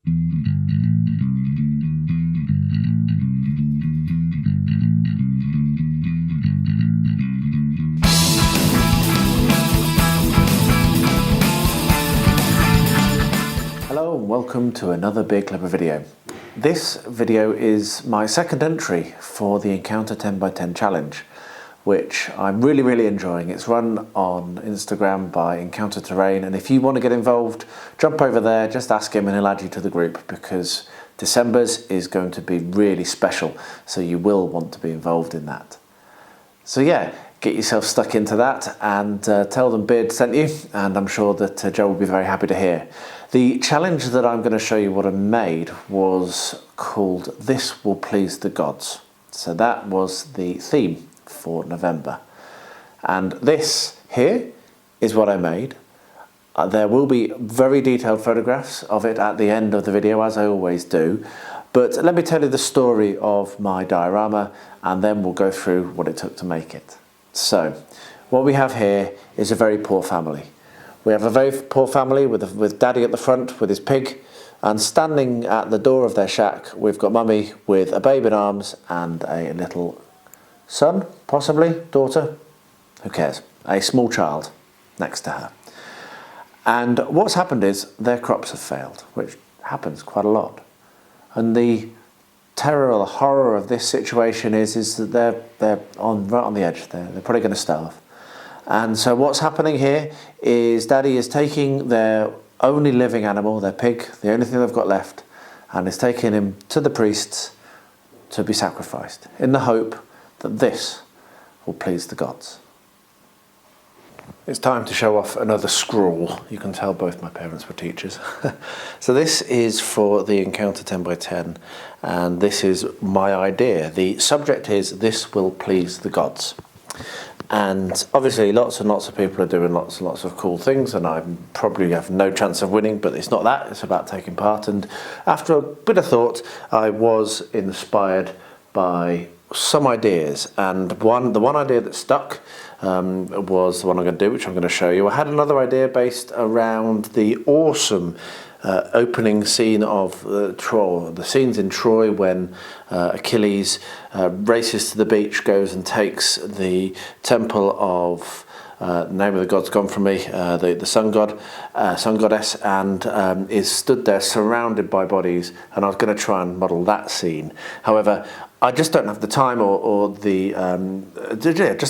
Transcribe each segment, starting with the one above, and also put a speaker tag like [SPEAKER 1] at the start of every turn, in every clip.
[SPEAKER 1] Hello and welcome to another Big Clever video. This video is my second entry for the Encounter 10x10 challenge, which I'm really enjoying. It's run on Instagram by Encounter Terrain, and if you want to get involved, jump over there, just ask him and he'll add you to the group, because December's is going to be really special, so you will want to be involved in that. So yeah, get yourself stuck into that and tell them Beard sent you, and I'm sure that Joe will be very happy to hear. The challenge that I'm going to show you what I made was called This Will Please the Gods. So that was the theme for November. And this here is what I made. There will be very detailed photographs of it at the end of the video, as I always do. But let me tell you the story of my diorama, and then we'll go through what it took to make it. So, what we have here is a very poor family. We have a very poor family with Daddy at the front with his pig, and standing at the door of their shack we've got Mummy with a babe in arms and a little son, possibly, daughter, who cares, a small child next to her. And what's happened is their crops have failed, which happens quite a lot. And the terror or the horror of this situation is that they're right on the edge. They're probably going to starve. And so what's happening here is Daddy is taking their only living animal, their pig, the only thing they've got left, and is taking him to the priests to be sacrificed, in the hope that this will please the gods. It's time to show off another scrawl. You can tell both my parents were teachers. So this is for the Encounter 10x10, and this is my idea. The subject is This Will Please the Gods. And obviously lots and lots of people are doing lots and lots of cool things, and I probably have no chance of winning, but it's not that, it's about taking part. And after a bit of thought, I was inspired by some ideas, and the one idea that stuck was the one I'm going to do, which I'm going to show you. I had another idea based around the awesome opening scene of Troy, the scenes in Troy when Achilles races to the beach, goes and takes the temple of name of the god's gone from me, the sun goddess, and is stood there surrounded by bodies, and I was going to try and model that scene. However, I just don't have the time just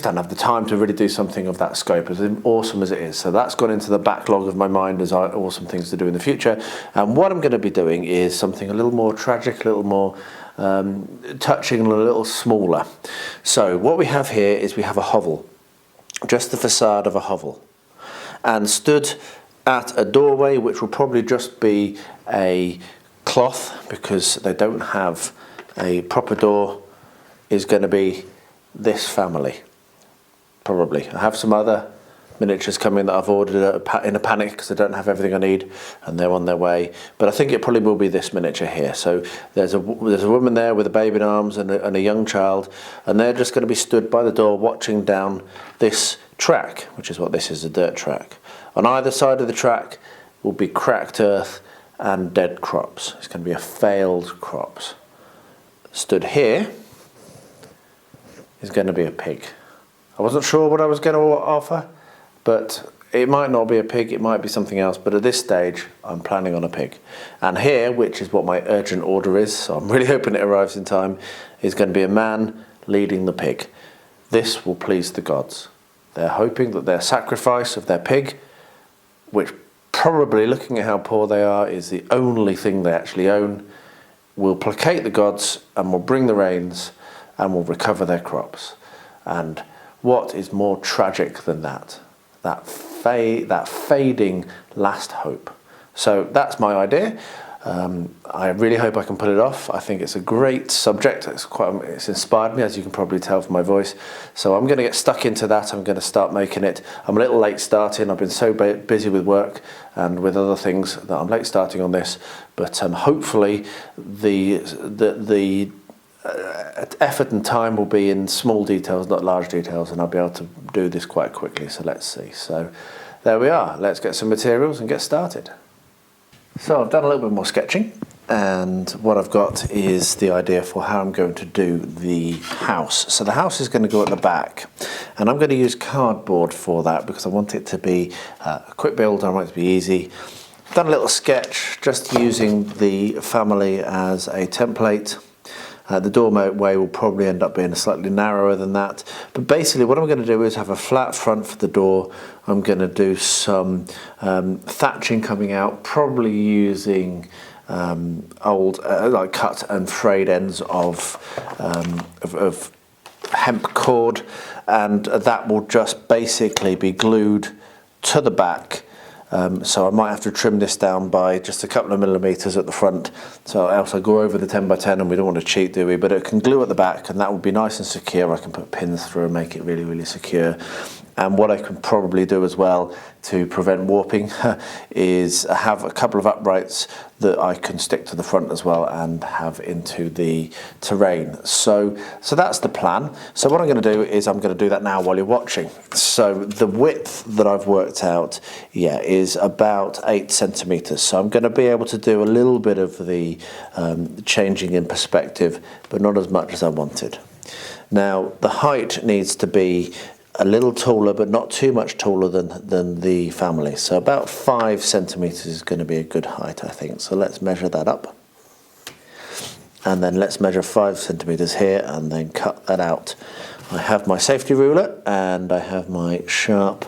[SPEAKER 1] don't have the time to really do something of that scope, as awesome as it is. So that's gone into the backlog of my mind as awesome things to do in the future. And what I'm going to be doing is something a little more tragic, a little more touching, and a little smaller. So what we have here is we have a hovel, just the facade of a hovel, and stood at a doorway, which will probably just be a cloth because they don't have a proper door, is going to be this family, probably. I have some other miniatures coming that I've ordered in a panic because I don't have everything I need, and they're on their way. But I think it probably will be this miniature here. So there's a woman there with a baby in arms and a young child, and they're just going to be stood by the door watching down this track, which is what this is, a dirt track. On either side of the track will be cracked earth and dead crops. It's going to be a failed crops. Stood here is going to be a pig. I wasn't sure what I was going to offer, but it might not be a pig, it might be something else, but at this stage I'm planning on a pig. And here, which is what my urgent order is, so I'm really hoping it arrives in time, is going to be a man leading the pig. This will please the gods. They're hoping that their sacrifice of their pig, which probably, looking at how poor they are, is the only thing they actually own, will placate the gods and will bring the rains and will recover their crops. And what is more tragic than that? That fading last hope. So that's my idea. I really hope I can pull it off. I think it's a great subject. It's inspired me, as you can probably tell from my voice. So I'm going to get stuck into that. I'm going to start making it. I'm a little late starting. I've been so busy with work and with other things that I'm late starting on this. But hopefully the effort and time will be in small details, not large details, and I'll be able to do this quite quickly. So let's see. So there we are. Let's get some materials and get started. So I've done a little bit more sketching, and what I've got is the idea for how I'm going to do the house. So the house is going to go at the back, and I'm going to use cardboard for that because I want it to be a quick build. I want it to be easy. Done a little sketch just using the family as a template. The doorway will probably end up being slightly narrower than that, but basically what I'm going to do is have a flat front for the door. I'm going to do some thatching coming out, probably using old like cut and frayed ends of hemp cord, and that will just basically be glued to the back. So I might have to trim this down by just a couple of millimeters at the front, so else I go over the 10 by 10, and we don't want to cheat, do we? But it can glue at the back, and that will be nice and secure. I can put pins through and make it really, really secure. And what I can probably do as well to prevent warping is have a couple of uprights that I can stick to the front as well and have into the terrain. So that's the plan. So what I'm going to do is I'm going to do that now while you're watching. So the width that I've worked out, is about 8 centimeters. So I'm going to be able to do a little bit of the changing in perspective, but not as much as I wanted. Now the height needs to be a little taller, but not too much taller than the family. So about 5 centimeters is going to be a good height, I think. So let's measure that up. And then let's measure 5 centimeters here and then cut that out. I have my safety ruler and I have my sharp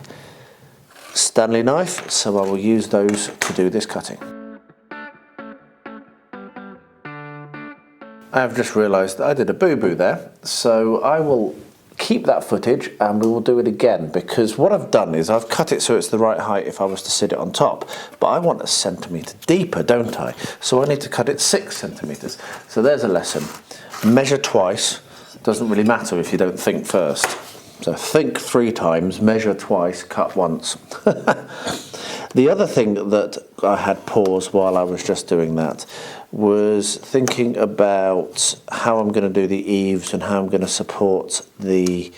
[SPEAKER 1] Stanley knife, so I will use those to do this cutting. I have just realized that I did a boo-boo there, so I will keep that footage and we will do it again, because what I've done is I've cut it so it's the right height if I was to sit it on top, but I want a centimetre deeper, don't I? So I need to cut it 6 centimetres. So there's a lesson. Measure twice. Doesn't really matter if you don't think first. So think 3 times, measure twice, cut once. The other thing that I had paused while I was just doing that was thinking about how I'm going to do the eaves and how I'm going to support the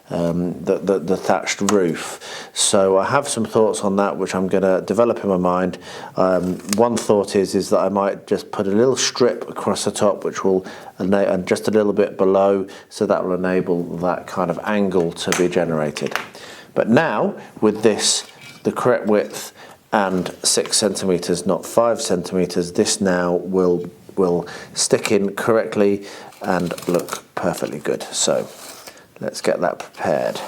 [SPEAKER 1] thatched roof. So I have some thoughts on that which I'm going to develop in my mind. One thought is that I might just put a little strip across the top which will and just a little bit below, so that will enable that kind of angle to be generated. But now with this, the correct width and 6 centimeters, not 5 centimeters, this now will stick in correctly and look perfectly good. So let's get that prepared.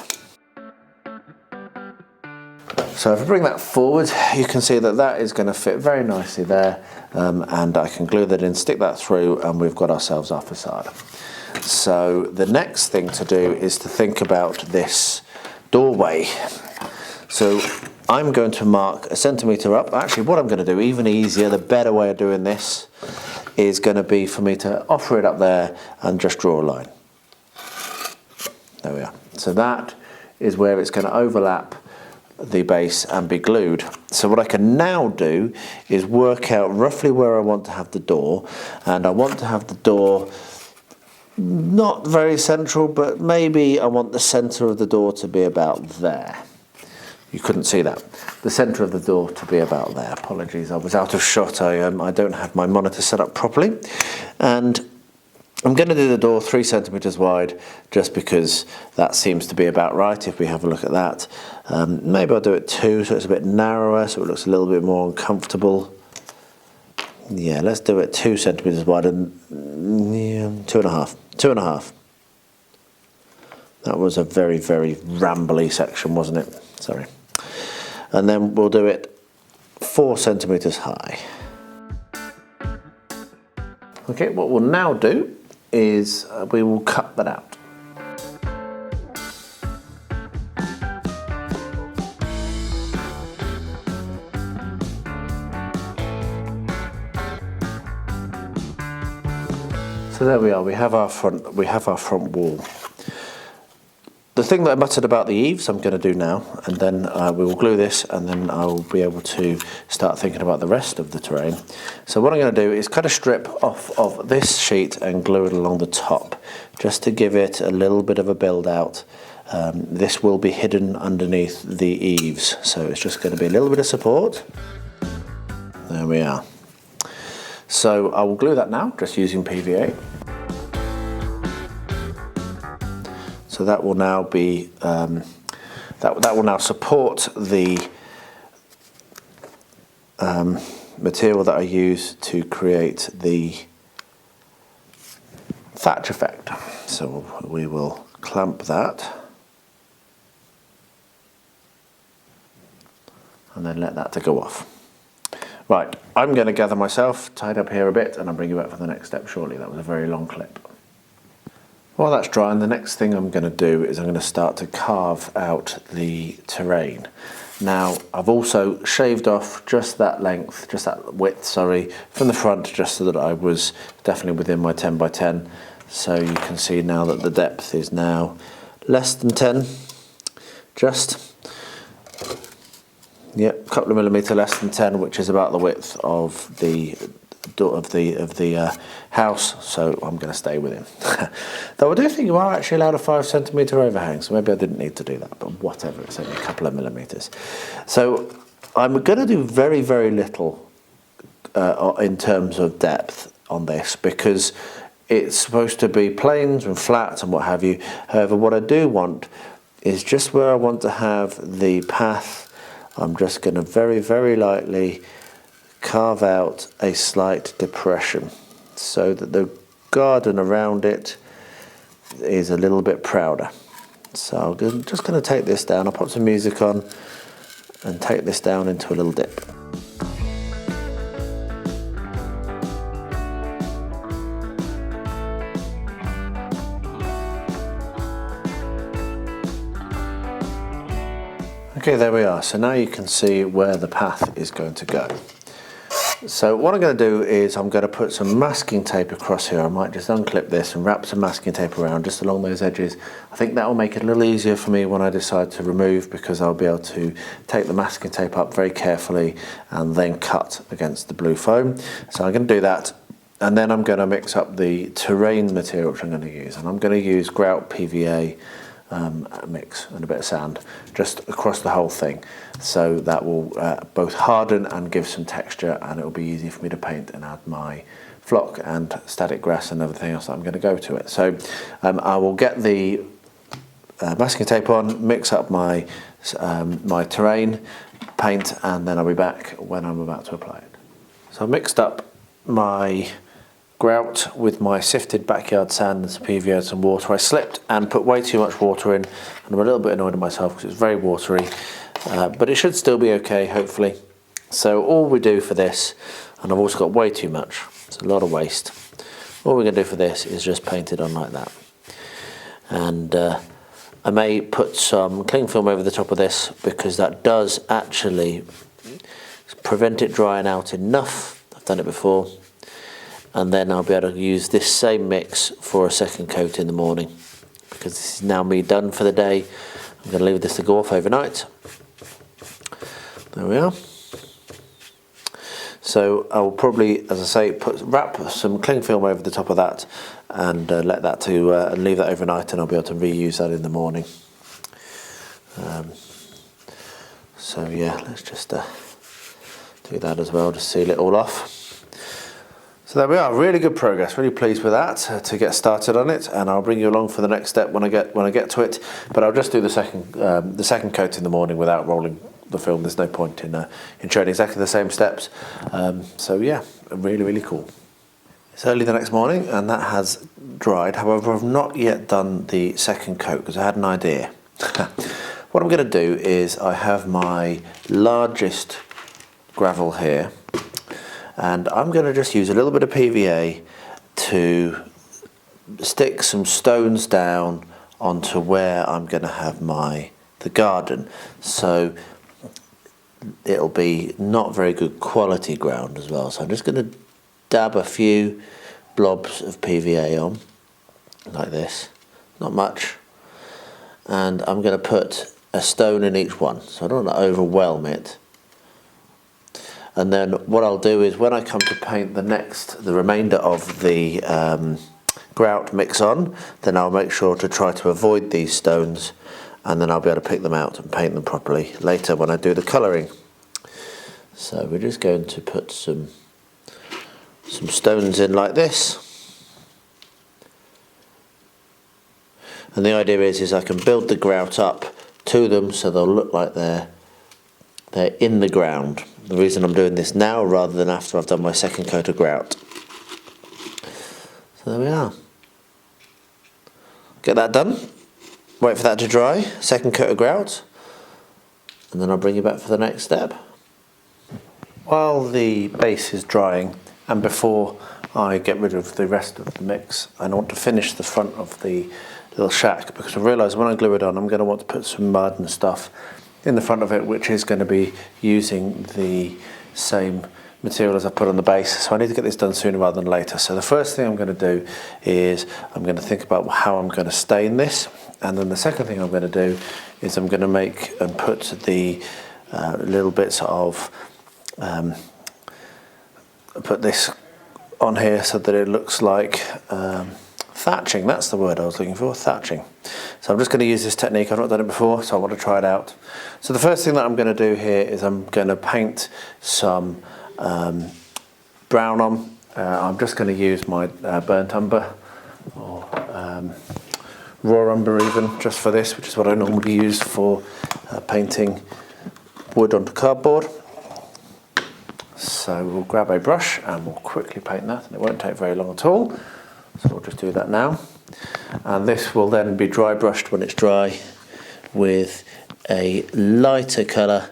[SPEAKER 1] So if I bring that forward, you can see that that is going to fit very nicely there, and I can glue that in, stick that through, and we've got ourselves our facade. So the next thing to do is to think about this doorway. So I'm going to mark a centimetre up. Actually, what I'm going to do, even easier, the better way of doing this is going to be for me to offer it up there and just draw a line. There we are. So that is where it's going to overlap the base and be glued. So what I can now do is work out roughly where I want to have the door, and I want to have the door not very central, but maybe I want the centre of the door to be about there. You couldn't see that. The centre of the door to be about there. Apologies, I was out of shot. I don't have my monitor set up properly. And I'm going to do the door 3 centimetres wide, just because that seems to be about right if we have a look at that. Maybe I'll do it 2 so it's a bit narrower, so it looks a little bit more uncomfortable. Yeah, let's do it 2 centimetres wide and 2.5. 2.5. That was a very, very rambly section, wasn't it? Sorry. And then we'll do it 4 centimetres high. Okay, what we'll now do is we will cut that out. So there we are. We have our front wall. The thing that I muttered about the eaves I'm going to do now, and then we will glue this, and then I will be able to start thinking about the rest of the terrain. So what I'm going to do is cut a strip off of this sheet and glue it along the top, just to give it a little bit of a build out. This will be hidden underneath the eaves, so it's just going to be a little bit of support. There we are. So I will glue that now, just using PVA. So that will now be, that will now support the material that I use to create the thatch effect. So we will clamp that and then let that to go off. Right, I'm going to gather myself, tidy up here a bit, and I'll bring you back for the next step shortly. That was a very long clip. While that's drying, the next thing I'm going to do is I'm going to start to carve out the terrain. Now, I've also shaved off just that length, just that width, sorry, from the front, just so that I was definitely within my 10 by 10. So you can see now that the depth is now less than 10, just. Yep, a couple of millimetre less than 10, which is about the width of the house, so I'm going to stay with him. Though I do think you are actually allowed a 5 centimetre overhang, so maybe I didn't need to do that, but whatever, it's only a couple of millimetres. So I'm going to do very, very little in terms of depth on this, because it's supposed to be planes and flats and what have you. However, what I do want is just where I want to have the path, I'm just going to very, very lightly carve out a slight depression so that the garden around it is a little bit prouder. So I'm just going to take this down. I'll put some music on and take this down into a little dip. Okay, there we are. So now you can see where the path is going to go. So what I'm going to do is I'm going to put some masking tape across here. I might just unclip this and wrap some masking tape around just along those edges. I think that will make it a little easier for me when I decide to remove, because I'll be able to take the masking tape up very carefully and then cut against the blue foam. So I'm going to do that, and then I'm going to mix up the terrain material which I'm going to use. And I'm going to use grout PVA mix and a bit of sand just across the whole thing, so that will both harden and give some texture, and it will be easy for me to paint and add my flock and static grass and everything else that I'm going to go to it. So I will get the masking tape on, mix up my my terrain paint, and then I'll be back when I'm about to apply it. So I've mixed up my grout with my sifted backyard sand and some PVA and some water. I slipped and put way too much water in, and I'm a little bit annoyed at myself because it's very watery, but it should still be okay, hopefully. So all we do for this, and I've also got way too much, it's a lot of waste. All we're going to do for this is just paint it on like that. And I may put some cling film over the top of this, because that does actually prevent it drying out enough. I've done it before. And then I'll be able to use this same mix for a second coat in the morning, because this is now me done for the day. I'm going to leave this to go off overnight. There we are. So I'll probably, as I say, wrap some cling film over the top of that and let that and leave that overnight, and I'll be able to reuse that in the morning. So yeah, let's just do that as well to seal it all off. So there we are, really good progress, really pleased with that to get started on it, and I'll bring you along for the next step when I get to it. But I'll just do the second coat in the morning without rolling the film. There's no point in showing exactly the same steps. So yeah, really, really cool. It's early the next morning and that has dried. However, I've not yet done the second coat because I had an idea. What I'm going to do is I have my largest gravel here, and I'm going to just use a little bit of PVA to stick some stones down onto where I'm going to have the garden. So it'll be not very good quality ground as well. So I'm just going to dab a few blobs of PVA on like this, not much, and I'm going to put a stone in each one, so I don't want to overwhelm it. And then what I'll do is when I come to paint the remainder of the grout mix on, then I'll make sure to try to avoid these stones, and then I'll be able to pick them out and paint them properly later when I do the colouring. So we're just going to put some some stones in like this. And the idea is I can build the grout up to them so they'll look like they're in the ground. The reason I'm doing this now rather than after I've done my second coat of grout. So there we are. Get that done. Wait for that to dry. Second coat of grout. And then I'll bring you back for the next step. While the base is drying and before I get rid of the rest of the mix, I want to finish the front of the little shack, because I realise when I glue it on I'm going to want to put some mud and stuff in the front of it, which is going to be using the same material as I put on the base, so I need to get this done sooner rather than later. So the first thing I'm going to do is I'm going to think about how I'm going to stain this, and then the second thing I'm going to do is I'm going to make and put the little bits of put this on here so that it looks like thatching. That's the word I was looking for, thatching. So I'm just going to use this technique. I've not done it before, so I want to try it out. So the first thing that I'm going to do here is I'm going to paint some brown on. I'm just going to use my burnt umber or raw umber even, just for this, which is what I normally use for painting wood onto cardboard. So we'll grab a brush and we'll quickly paint that, and it won't take very long at all. So we'll just do that now. And this will then be dry brushed when it's dry with a lighter colour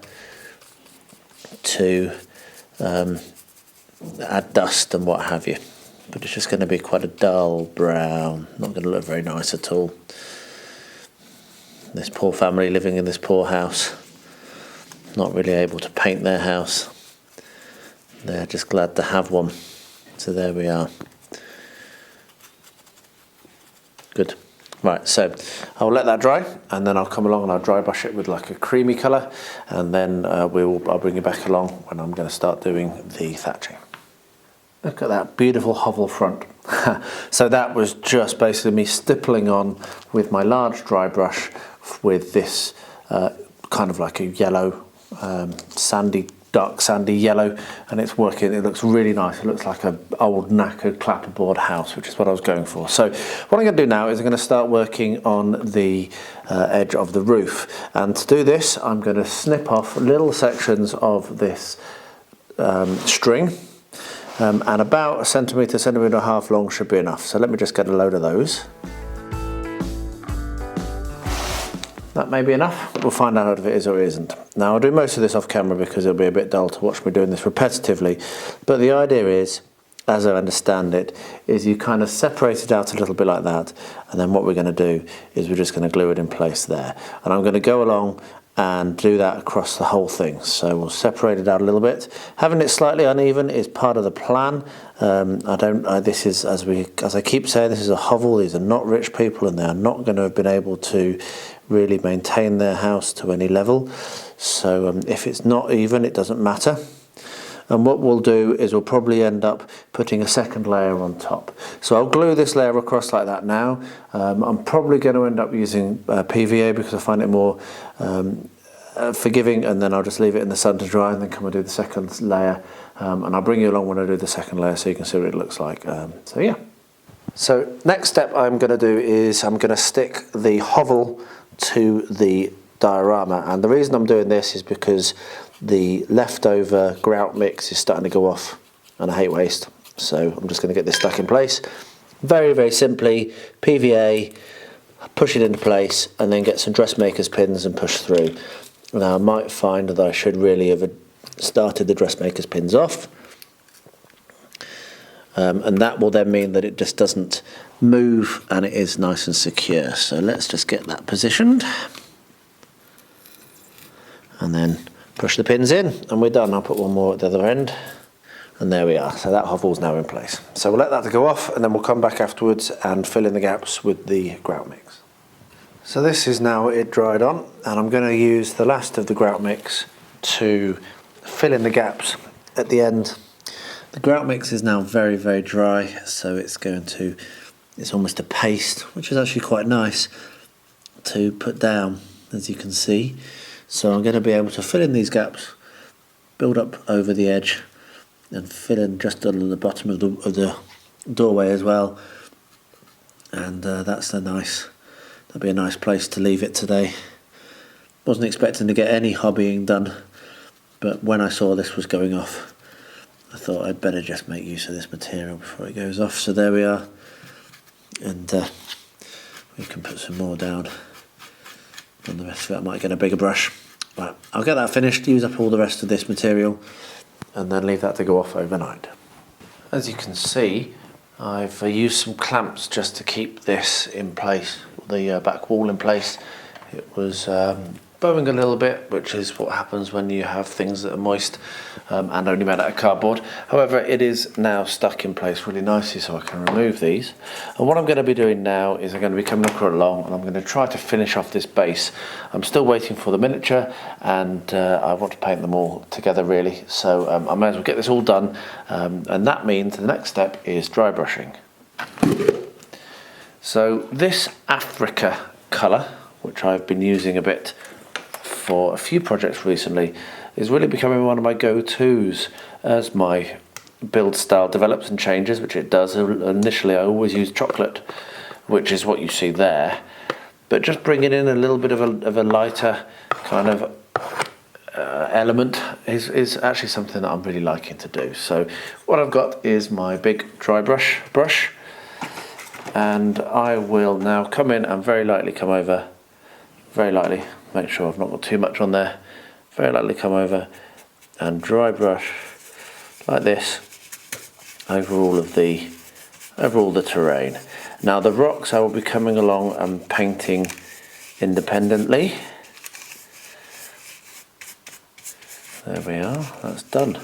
[SPEAKER 1] to add dust and what have you. But it's just going to be quite a dull brown, not going to look very nice at all. This poor family living in this poor house, not really able to paint their house. They're just glad to have one. So there we are. Good. Right, so I'll let that dry and then I'll come along and I'll dry brush it with like a creamy colour, and then I'll bring you back along when I'm going to start doing the thatching. Look at that beautiful hovel front. So that was just basically me stippling on with my large dry brush with this kind of like a yellow, dark sandy yellow, and it's working. It looks really nice. It looks like an old knackered clapperboard house, which is what I was going for. So what I'm going to do now is I'm going to start working on the edge of the roof, and to do this I'm going to snip off little sections of this string, and about a centimetre and a half long should be enough. So let me just get a load of those. That may be enough. We'll find out if it is or isn't. Now I'll do most of this off camera because it'll be a bit dull to watch me doing this repetitively, but the idea is, as I understand it, is you kind of separate it out a little bit like that, and then what we're going to do is we're just going to glue it in place there. And I'm going to go along and do that across the whole thing. So we'll separate it out a little bit. Having it slightly uneven is part of the plan. This is, as I keep saying, this is a hovel. These are not rich people, and they are not going to have been able to really maintain their house to any level. So if it's not even, it doesn't matter. And what we'll do is we'll probably end up putting a second layer on top. So I'll glue this layer across like that now. I'm probably going to end up using PVA because I find it more forgiving, and then I'll just leave it in the sun to dry and then come and do the second layer. And I'll bring you along when I do the second layer so you can see what it looks like. So yeah. So next step I'm going to do is I'm going to stick the hovel to the diorama, and the reason I'm doing this is because the leftover grout mix is starting to go off and I hate waste, so I'm just going to get this stuck in place very, very simply. PVA, push it into place, and then get some dressmaker's pins and push through. Now I might find that I should really have started the dressmaker's pins off, and that will then mean that it just doesn't move and it is nice and secure. So let's just get that positioned and then push the pins in, and we're done. I'll put one more at the other end, and there we are. So that hovel's now in place. So we'll let that go off, and then we'll come back afterwards and fill in the gaps with the grout mix. So this is now it dried on, and I'm going to use the last of the grout mix to fill in the gaps at the end. The grout mix is now very, very dry, so it's almost a paste, which is actually quite nice to put down, as you can see. So I'm going to be able to fill in these gaps, build up over the edge, and fill in just on the bottom of the doorway as well. And that'll be a nice place to leave it today. Wasn't expecting to get any hobbying done, but when I saw this was going off, I thought I'd better just make use of this material before it goes off. So there we are, and we can put some more down on the rest of it. I might get a bigger brush, but I'll get that finished, use up all the rest of this material, and then leave that to go off overnight. As you can see, I've used some clamps just to keep this in place, the back wall in place. It was bowing a little bit, which is what happens when you have things that are moist and only made out of cardboard. However, it is now stuck in place really nicely, so I can remove these. And what I'm going to be doing now is I'm going to be coming along and I'm going to try to finish off this base. I'm still waiting for the miniature, and I want to paint them all together really, so I may as well get this all done, and that means the next step is dry brushing. So this Africa colour, which I've been using a bit for a few projects recently, is really becoming one of my go-tos as my build style develops and changes, which it does. Initially I always use chocolate, which is what you see there, but just bringing in a little bit of a lighter kind of element is actually something that I'm really liking to do. So what I've got is my big dry brush, and I will now come in and very lightly come over, very lightly, make sure I've not got too much on there, very lightly come over and dry brush like this over all the terrain. Now the rocks I will be coming along and painting independently. There we are, that's done.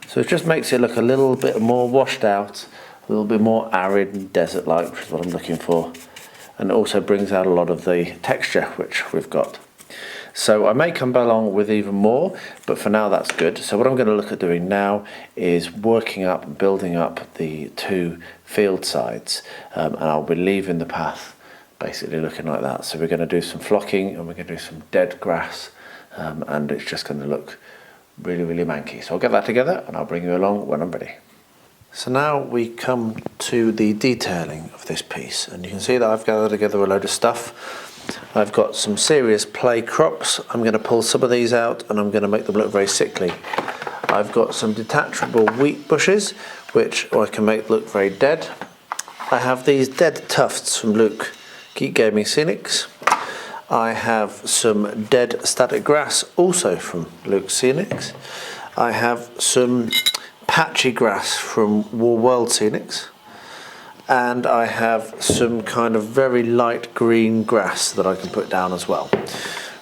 [SPEAKER 1] So it just makes it look a little bit more washed out, a little bit more arid and desert-like, which is what I'm looking for. And it also brings out a lot of the texture which we've got. So I may come along with even more, but for now that's good. So what I'm going to look at doing now is working up and building up the two field sides, and I'll be leaving the path basically looking like that. So we're going to do some flocking and we're going to do some dead grass, and it's just going to look really, really manky. So I'll get that together and I'll bring you along when I'm ready. So now we come to the detailing of this piece, and you can see that I've gathered together a load of stuff. I've got some serious play crops. I'm going to pull some of these out and I'm going to make them look very sickly. I've got some detachable wheat bushes, which I can make look very dead. I have these dead tufts from Luke Geek Gaming Scenics. I have some dead static grass, also from Luke Scenics. I have some patchy grass from War World Scenics, and I have some kind of very light green grass that I can put down as well.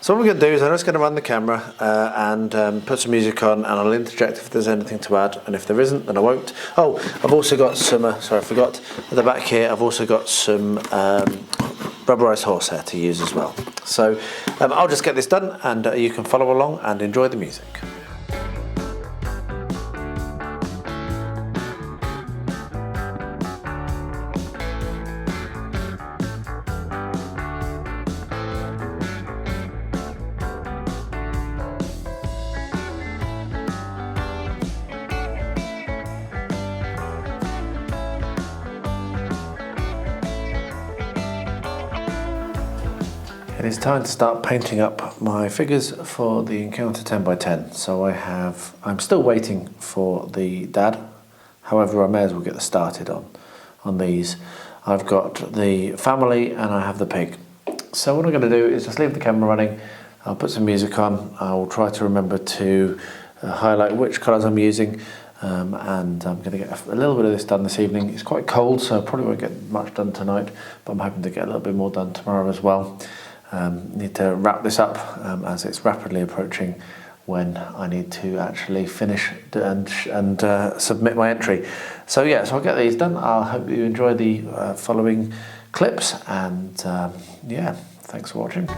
[SPEAKER 1] So what we're going to do is I'm just going to run the camera and put some music on, and I'll interject if there's anything to add, and if there isn't then I won't. Oh, I've also got some, sorry I forgot, at the back here I've also got some rubberised horsehair to use as well. So I'll just get this done and you can follow along and enjoy the music. It is time to start painting up my figures for the Encounter 10x10. So I'm still waiting for the dad. However, I may as well get started on these. I've got the family and I have the pig. So what I'm going to do is just leave the camera running. I'll put some music on. I'll try to remember to highlight which colours I'm using. And I'm going to get a little bit of this done this evening. It's quite cold, so I probably won't get much done tonight, but I'm hoping to get a little bit more done tomorrow as well. Need to wrap this up as it's rapidly approaching when I need to actually finish and submit my entry. So yeah, so I'll get these done. I hope you enjoy the following clips, and yeah, thanks for watching.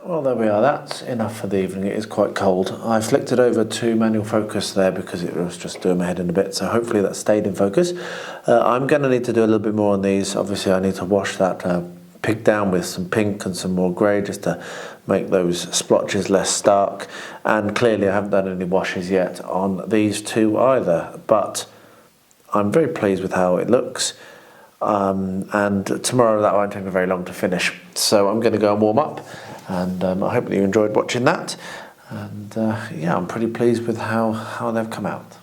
[SPEAKER 1] Well, there we are. That's enough for the evening. It is quite cold. I flicked it over to manual focus there because it was just doing my head in a bit. So hopefully that stayed in focus. I'm going to need to do a little bit more on these. Obviously, I need to wash that pig down with some pink and some more grey just to make those splotches less stark. And clearly, I haven't done any washes yet on these two either. But I'm very pleased with how it looks. And tomorrow that won't take me very long to finish. So I'm going to go and warm up. And I hope that you enjoyed watching that, and yeah, I'm pretty pleased with how they've come out.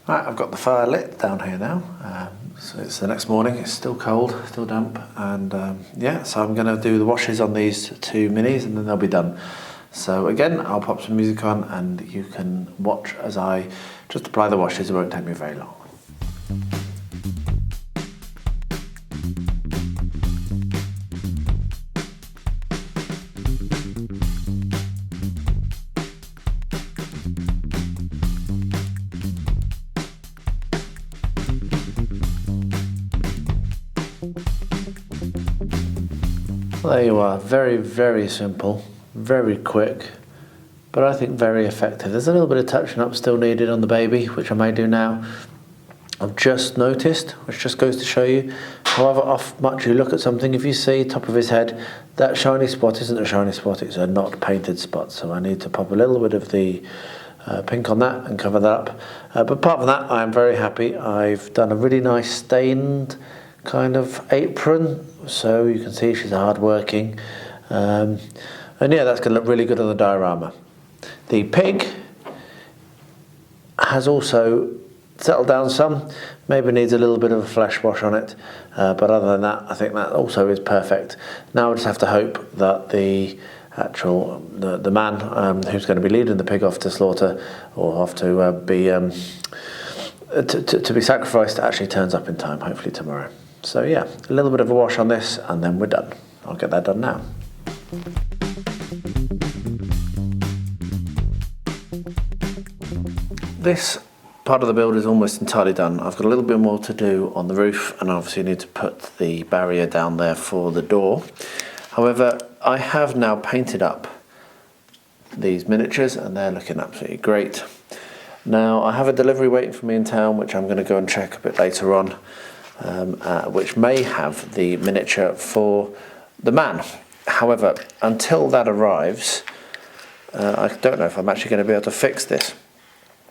[SPEAKER 1] Right, I've got the fire lit down here now, so it's the next morning. It's still cold, still damp, and yeah, so I'm going to do the washes on these two minis and then they'll be done. So again, I'll pop some music on and you can watch as I just apply the washes. It won't take me very long. There you are, very, very simple, very quick, but I think very effective. There's a little bit of touching up still needed on the baby, which I may do now. I've just noticed, which just goes to show you, however off much you look at something, if you see top of his head, that shiny spot isn't a shiny spot, it's a not painted spot. So I need to pop a little bit of the pink on that and cover that up. But apart from that, I'm very happy. I've done a really nice stained kind of apron, so you can see she's hard working, and yeah, that's going to look really good on the diorama. The pig has also settled down some, maybe needs a little bit of a flesh wash on it, but other than that I think that also is perfect. Now I just have to hope that the actual the man who's going to be leading the pig off to slaughter or off to be sacrificed actually turns up in time, hopefully tomorrow. So yeah, a little bit of a wash on this and then we're done. I'll get that done now. This part of the build is almost entirely done. I've got a little bit more to do on the roof and obviously need to put the barrier down there for the door. However, I have now painted up these miniatures and they're looking absolutely great. Now I have a delivery waiting for me in town, which I'm going to go and check a bit later on. Which may have the miniature for the man. However, until that arrives, I don't know if I'm actually going to be able to fix this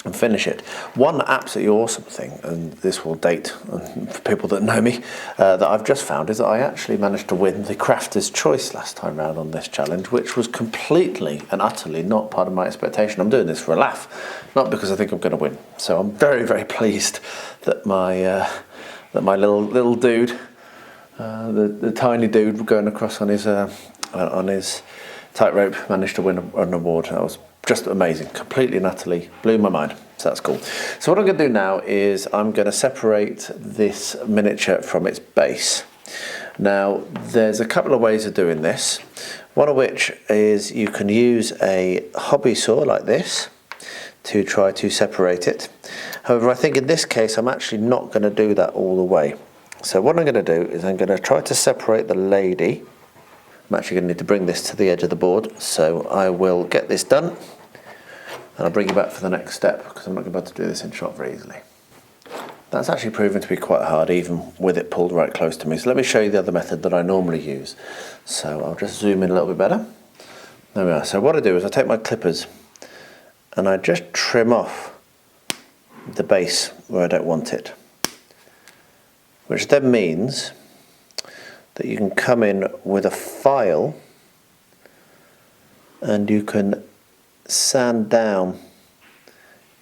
[SPEAKER 1] and finish it. One absolutely awesome thing, and this will date for people that know me, that I've just found is that I actually managed to win the Crafter's Choice last time round on this challenge, which was completely and utterly not part of my expectation. I'm doing this for a laugh, not because I think I'm going to win. So I'm very, very pleased that my little dude, the tiny dude going across on his tightrope, managed to win an award. That was just amazing, completely and utterly blew my mind. So that's cool. So what I'm going to do now is I'm going to separate this miniature from its base. Now there's a couple of ways of doing this. One of which is you can use a hobby saw like this to try to separate it. However, I think in this case I'm actually not going to do that all the way. So what I'm going to do is I'm going to try to separate the lady. I'm actually going to need to bring this to the edge of the board, so I will get this done and I'll bring you back for the next step because I'm not going to be able to do this in shot very easily. That's actually proven to be quite hard even with it pulled right close to me. So let me show you the other method that I normally use. So I'll just zoom in a little bit better. There we are. So what I do is I take my clippers and I just trim off the base where I don't want it, which then means that you can come in with a file and you can sand down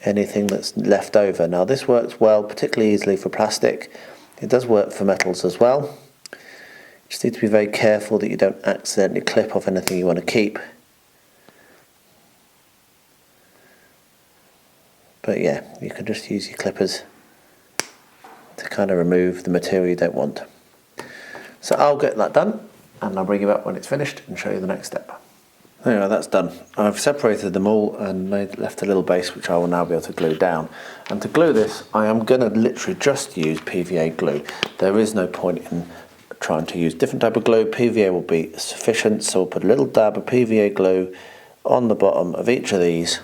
[SPEAKER 1] anything that's left over. Now this works well, particularly easily for plastic. It does work for metals as well. You just need to be very careful that you don't accidentally clip off anything you want to keep. But yeah, you can just use your clippers to kind of remove the material you don't want. So I'll get that done and I'll bring you back when it's finished and show you the next step. There you are, that's done. I've separated them all and left a little base which I will now be able to glue down. And to glue this, I am going to literally just use PVA glue. There is no point in trying to use different type of glue. PVA will be sufficient, so we'll put a little dab of PVA glue on the bottom of each of these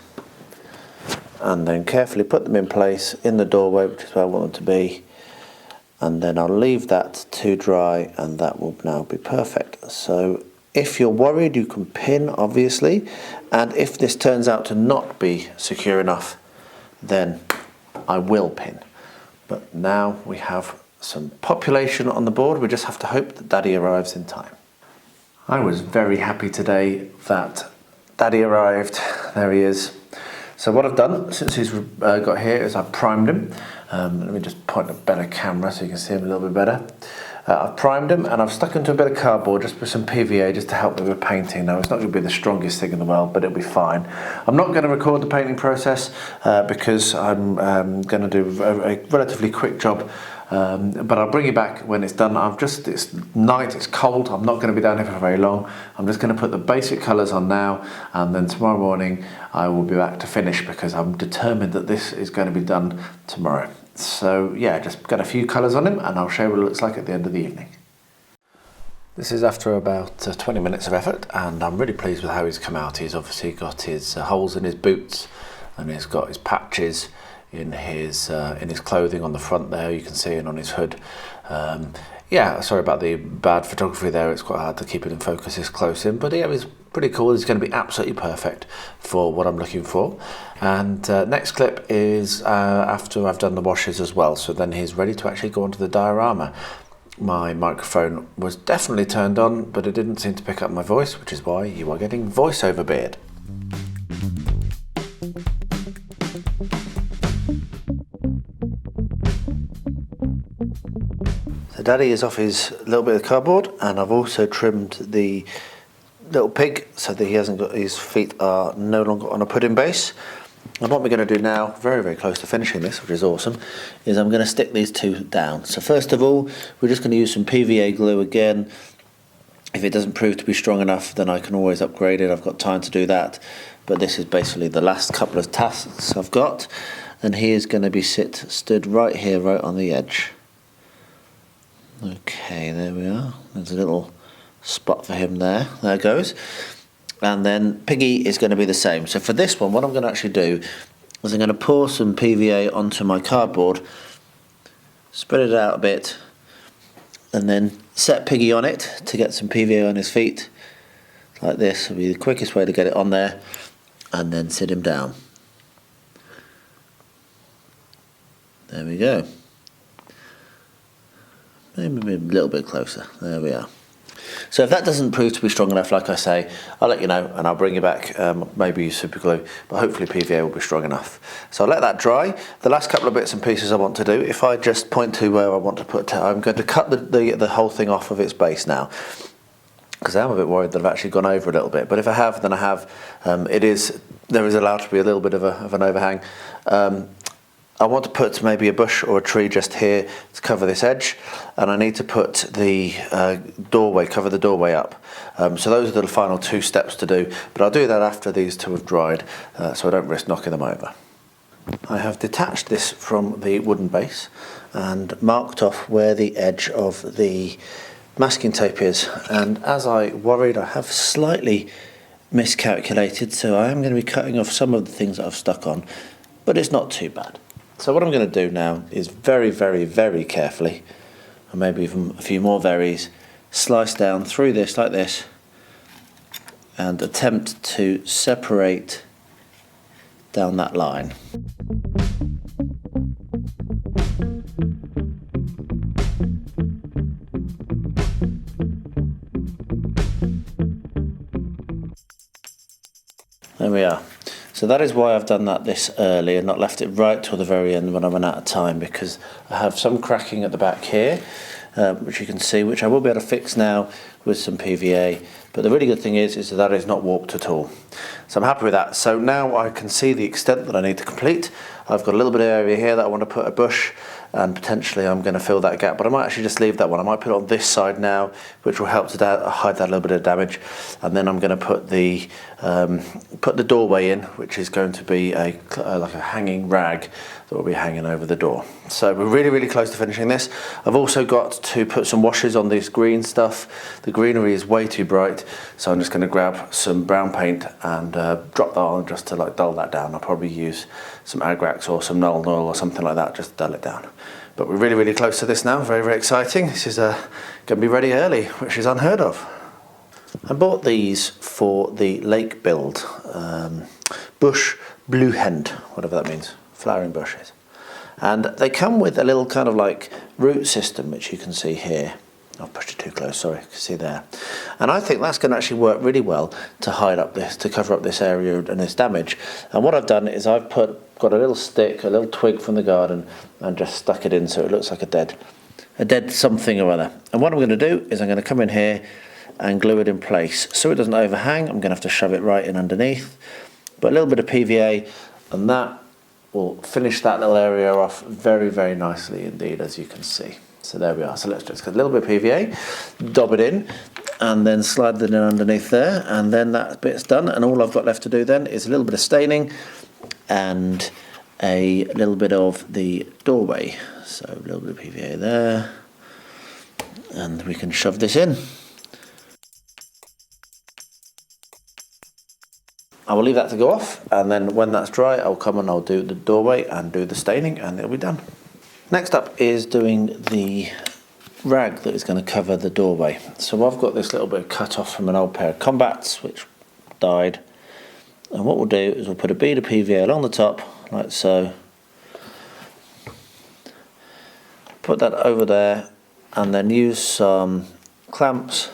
[SPEAKER 1] and then carefully put them in place in the doorway, which is where I want them to be, and then I'll leave that to dry and that will now be perfect. So if you're worried, you can pin, obviously, and if this turns out to not be secure enough, then I will pin. But now we have some population on the board. We just have to hope that Daddy arrives in time. I was very happy today that Daddy arrived. There he is. So what I've done since he's got here is I've primed him. Let me just point a better camera so you can see him a little bit better. I've primed him and I've stuck him to a bit of cardboard just with some PVA just to help me with painting. Now it's not going to be the strongest thing in the world, but it'll be fine. I'm not going to record the painting process because I'm going to do a relatively quick job, but I'll bring you back when it's done. It's night, it's cold, I'm not going to be down here for very long. I'm just going to put the basic colours on now, and then tomorrow morning I will be back to finish because I'm determined that this is going to be done tomorrow. So yeah, just got a few colours on him and I'll show you what it looks like at the end of the evening. This is after about 20 minutes of effort and I'm really pleased with how he's come out. He's obviously got his holes in his boots and he's got his patches in his clothing on the front there, you can see, and on his hood. Yeah, sorry about the bad photography there, it's quite hard to keep it in focus this close in, but yeah, it's pretty cool. It's going to be absolutely perfect for what I'm looking for. And next clip is after I've done the washes as well, so then he's ready to actually go onto the diorama. My microphone was definitely turned on, but it didn't seem to pick up my voice, which is why you are getting voiceover beard. So Daddy is off his little bit of cardboard, and I've also trimmed the little pig so that he hasn't got, his feet are no longer on a pudding base. And what we're going to do now, very, very close to finishing this, which is awesome, is I'm going to stick these two down. So first of all, we're just going to use some PVA glue again. If it doesn't prove to be strong enough, then I can always upgrade it. I've got time to do that. But this is basically the last couple of tasks I've got. And he is going to be stood right here, right on the edge. Okay, there we are. There's a little spot for him there. There goes. And then Piggy is going to be the same. So for this one, what I'm going to actually do is I'm going to pour some PVA onto my cardboard, spread it out a bit, and then set Piggy on it to get some PVA on his feet. Like this will be the quickest way to get it on there, and then sit him down. There we go. Maybe a little bit closer. There we are. So if that doesn't prove to be strong enough, like I say, I'll let you know and I'll bring you back, maybe use super glue, but hopefully PVA will be strong enough. So I'll let that dry. The last couple of bits and pieces I want to do, if I just point to where I want to put, I'm going to cut the whole thing off of its base now, because I'm a bit worried that I've actually gone over a little bit, but if I have, then I have. There is allowed to be a little bit of an overhang. I want to put maybe a bush or a tree just here to cover this edge, and I need to put the cover the doorway up. So those are the final two steps to do, but I'll do that after these two have dried, so I don't risk knocking them over. I have detached this from the wooden base and marked off where the edge of the masking tape is, and as I worried, I have slightly miscalculated, so I am going to be cutting off some of the things that I've stuck on, but it's not too bad. So what I'm going to do now is very, very, very carefully, and maybe even a few more verries, slice down through this like this and attempt to separate down that line. There we are. So that is why I've done that this early and not left it right till the very end when I run out of time, because I have some cracking at the back here, which you can see, which I will be able to fix now with some PVA. But the really good thing is that is not warped at all. So I'm happy with that. So now I can see the extent that I need to complete. I've got a little bit of area here that I want to put a bush, and potentially I'm going to fill that gap, but I might actually just leave that one. I might put it on this side now, which will help to hide that little bit of damage, and then I'm going to put the doorway in, which is going to be like a hanging rag that will be hanging over the door. So we're really, really close to finishing this. I've also got to put some washes on this green stuff. The greenery is way too bright, so I'm just going to grab some brown paint and drop that on just to like dull that down. I'll probably use some Agrax or some Null Oil or something like that just to dull it down. But we're really, really close to this now. Very, very exciting. This is going to be ready early, which is unheard of. I bought these for the lake build, bush bluehend, whatever that means, flowering bushes. And they come with a little kind of like root system, which you can see here. I've pushed it too close, sorry, you can see there. And I think that's going to actually work really well to hide up this, to cover up this area and this damage. And what I've done is I've got a little stick, a little twig from the garden, and just stuck it in so it looks like a dead something or other. And what I'm going to do is I'm going to come in here and glue it in place so it doesn't overhang. I'm going to have to shove it right in underneath, but a little bit of PVA, and that will finish that little area off very, very nicely indeed, as you can see. So there we are. So let's just get a little bit of PVA, dob it in, and then slide it in underneath there, and then that bit's done. And all I've got left to do then is a little bit of staining and a little bit of the doorway. So a little bit of PVA there, and we can shove this in. I will leave that to go off, and then when that's dry I'll come and I'll do the doorway and do the staining, and it'll be done. Next up is doing the rag that is going to cover the doorway. So I've got this little bit cut off from an old pair of combats which died, and what we'll do is we'll put a bead of PVA along the top like so, put that over there, and then use some clamps.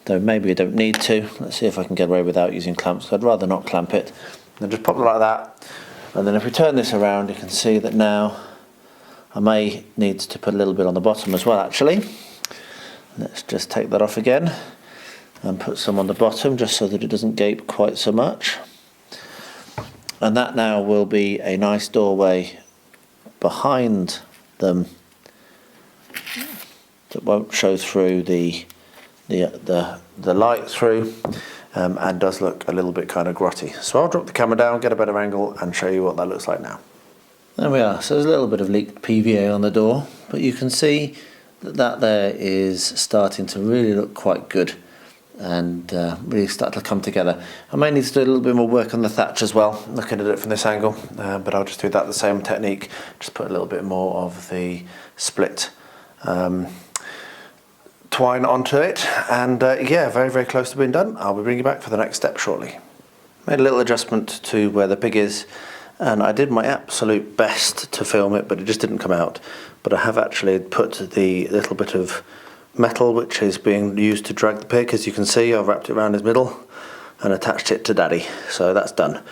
[SPEAKER 1] Though maybe I don't need to. Let's see if I can get away without using clamps. I'd rather not clamp it. And just pop it like that. And then if we turn this around, you can see that now I may need to put a little bit on the bottom as well, actually. Let's just take that off again and put some on the bottom just so that it doesn't gape quite so much. And that now will be a nice doorway behind them that won't show through the light through, and does look a little bit kind of grotty. So I'll drop the camera down, get a better angle, and show you what that looks like now. There we are. So there's a little bit of leaked PVA on the door, but you can see that there is starting to really look quite good and really start to come together. I may need to do a little bit more work on the thatch as well, looking at it from this angle, but I'll just do that the same technique, just put a little bit more of the split twine onto it, and yeah, very, very close to being done. I'll be bringing you back for the next step shortly. Made a little adjustment to where the pig is, and I did my absolute best to film it, but it just didn't come out. But I have actually put the little bit of metal which is being used to drag the pig. As you can see, I've wrapped it around his middle and attached it to Daddy, so that's done.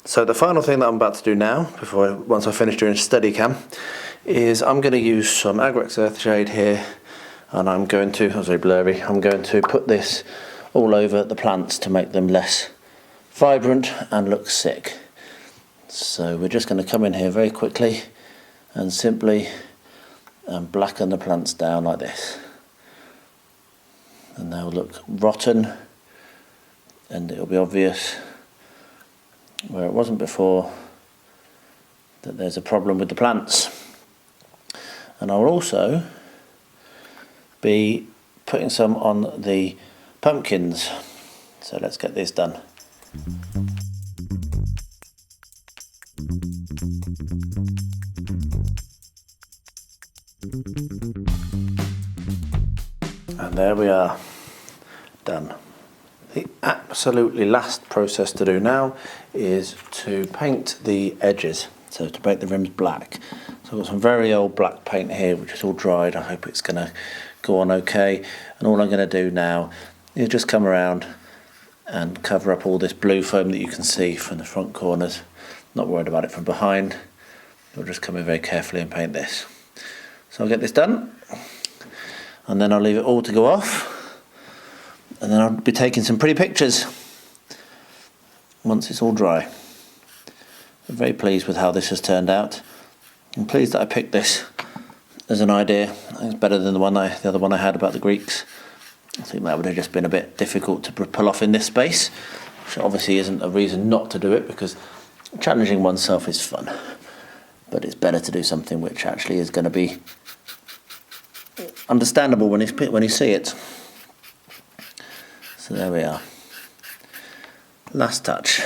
[SPEAKER 1] So the final thing that I'm about to do now, once I finish doing Steadicam, is I'm going to use some Agrax Earthshade here. And I'm going to, that was very blurry, I'm going to put this all over the plants to make them less vibrant and look sick. So we're just going to come in here very quickly and simply blacken the plants down like this. And they'll look rotten, and it'll be obvious where it wasn't before that there's a problem with the plants. And I'll also be putting some on the pumpkins. So let's get this done. And there we are, done. The absolutely last process to do now is to paint the edges, so to make the rims black. So I've got some very old black paint here which is all dried. I hope it's going to go on okay, and all I'm going to do now is just come around and cover up all this blue foam that you can see from the front corners. Not worried about it from behind. I'll just come in very carefully and paint this. So I'll get this done, and then I'll leave it all to go off, and then I'll be taking some pretty pictures once it's all dry. I'm very pleased with how this has turned out. I'm pleased that I picked this as an idea. I think it's better than the other one I had about the Greeks. I think that would have just been a bit difficult to pull off in this space, which obviously isn't a reason not to do it, because challenging oneself is fun. but it's better to do something which actually is going to be understandable when you see it. So there we are. Last touch.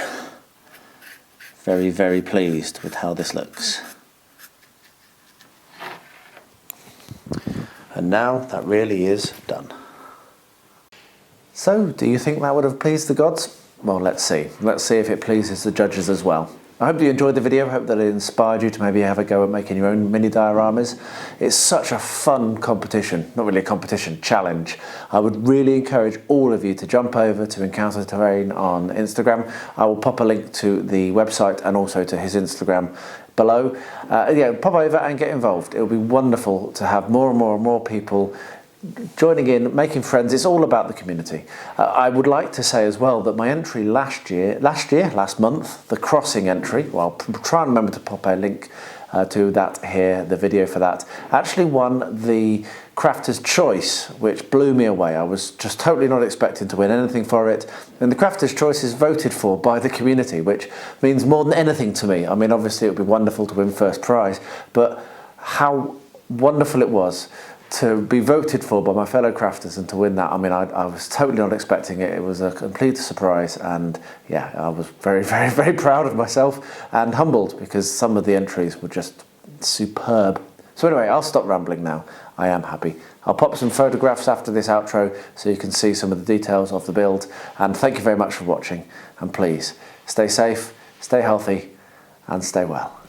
[SPEAKER 1] Very, very pleased with how this looks. And now that really is done. So, do you think that would have pleased the gods? Well, let's see. Let's see if it pleases the judges as well. I hope you enjoyed the video. I hope that it inspired you to maybe have a go at making your own mini dioramas. It's such a fun competition, not really a competition, challenge. I would really encourage all of you to jump over to Encounter Terrain on Instagram. I will pop a link to the website and also to his Instagram below. Yeah, pop over and get involved. It'll be wonderful to have more and more people joining in, making friends. It's all about the community. I would like to say as well that my entry last month, the crossing entry, well, I'll try and remember to pop a link to that here, the video for that, actually won the Crafter's Choice, which blew me away. I was just totally not expecting to win anything for it. And the Crafter's Choice is voted for by the community, which means more than anything to me. I mean, obviously it would be wonderful to win first prize, but how wonderful it was to be voted for by my fellow crafters and to win that. I mean, I was totally not expecting it. It was a complete surprise, and yeah, I was very, very, very proud of myself and humbled because some of the entries were just superb. So anyway, I'll stop rambling now. I am happy. I'll pop some photographs after this outro so you can see some of the details of the build, and thank you very much for watching, and please stay safe, stay healthy, and stay well.